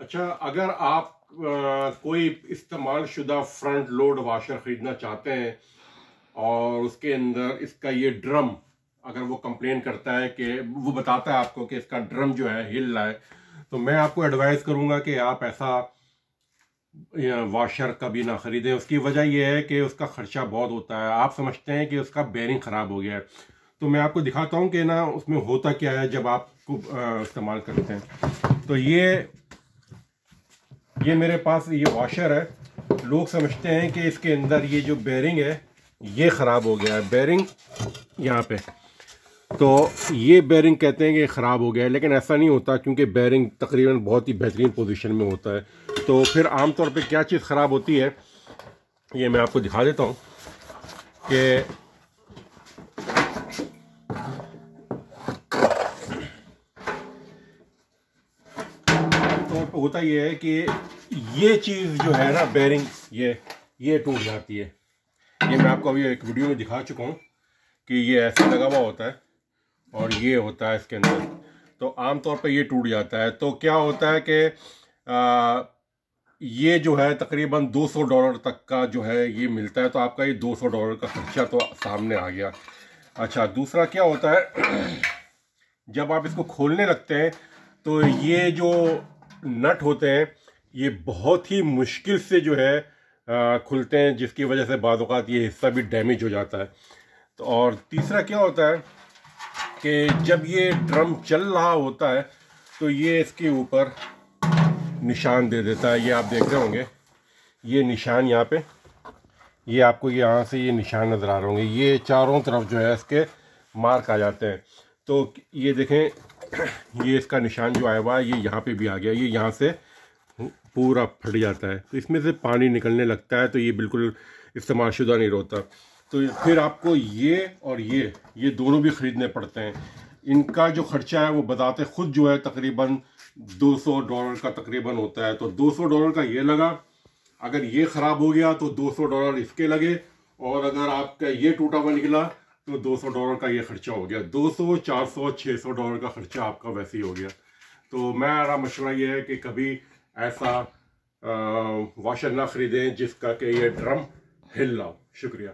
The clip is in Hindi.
अच्छा, अगर आप कोई इस्तेमाल शुदा फ्रंट लोड वाशर ख़रीदना चाहते हैं और उसके अंदर इसका ये ड्रम, अगर वो कंप्लेन करता है कि वो बताता है आपको कि इसका ड्रम जो है हिल रहा है, तो मैं आपको एडवाइस करूंगा कि आप ऐसा वाशर कभी ना ख़रीदें। उसकी वजह यह है कि उसका ख़र्चा बहुत होता है। आप समझते हैं कि उसका बेरिंग ख़राब हो गया है, तो मैं आपको दिखाता हूं कि ना उसमें होता क्या है जब आप इस्तेमाल करते हैं। तो ये मेरे पास ये वॉशर है। लोग समझते हैं कि इसके अंदर ये जो बेरिंग है ये ख़राब हो गया है, बेरिंग यहाँ पे, तो ये बेरिंग कहते हैं कि ख़राब हो गया है, लेकिन ऐसा नहीं होता क्योंकि बेरिंग तकरीबन बहुत ही बेहतरीन पोजीशन में होता है। तो फिर आमतौर पे क्या चीज़ ख़राब होती है ये मैं आपको दिखा देता हूँ कि होता ये है कि ये चीज़ जो है ना बेरिंग ये टूट जाती है। ये मैं आपको अभी एक वीडियो में दिखा चुका हूँ कि ये ऐसे लगा हुआ होता है और ये होता है इसके अंदर, तो आमतौर पे ये टूट जाता है। तो क्या होता है कि ये जो है तकरीबन $200 तक का जो है ये मिलता है, तो आपका ये $200 का खर्चा तो सामने आ गया। अच्छा, दूसरा क्या होता है जब आप इसको खोलने लगते हैं तो ये जो नट होते हैं ये बहुत ही मुश्किल से जो है खुलते हैं, जिसकी वजह से बाद औक़ात ये हिस्सा भी डैमेज हो जाता है। तो और तीसरा क्या होता है कि जब ये ड्रम चल रहा होता है तो ये इसके ऊपर निशान दे देता है। ये आप देख रहे होंगे, ये निशान यहाँ पे, ये आपको यहाँ से ये निशान नज़र आ रहे होंगे, ये चारों तरफ जो है इसके मार्क आ जाते हैं। तो ये देखें, ये इसका निशान जो आया हुआ है ये यहाँ पे भी आ गया, ये यहाँ से पूरा फट जाता है, तो इसमें से पानी निकलने लगता है, तो ये बिल्कुल इस्तेमाल शुदा नहीं होता। तो फिर आपको ये और ये दोनों भी ख़रीदने पड़ते हैं। इनका जो ख़र्चा है वो बताते खुद जो है तकरीबन $200 का तकरीबन होता है। तो $200 का ये लगा, अगर ये ख़राब हो गया तो $200 इसके लगे, और अगर आपका ये टूटा हुआ निकला तो $200 का ये खर्चा हो गया। $200, $400, $600 का खर्चा आपका वैसे ही हो गया। तो मेरा मशवरा ये है कि कभी ऐसा वाशर ना ख़रीदें जिसका कि ये ड्रम हिल रहा हो। शुक्रिया।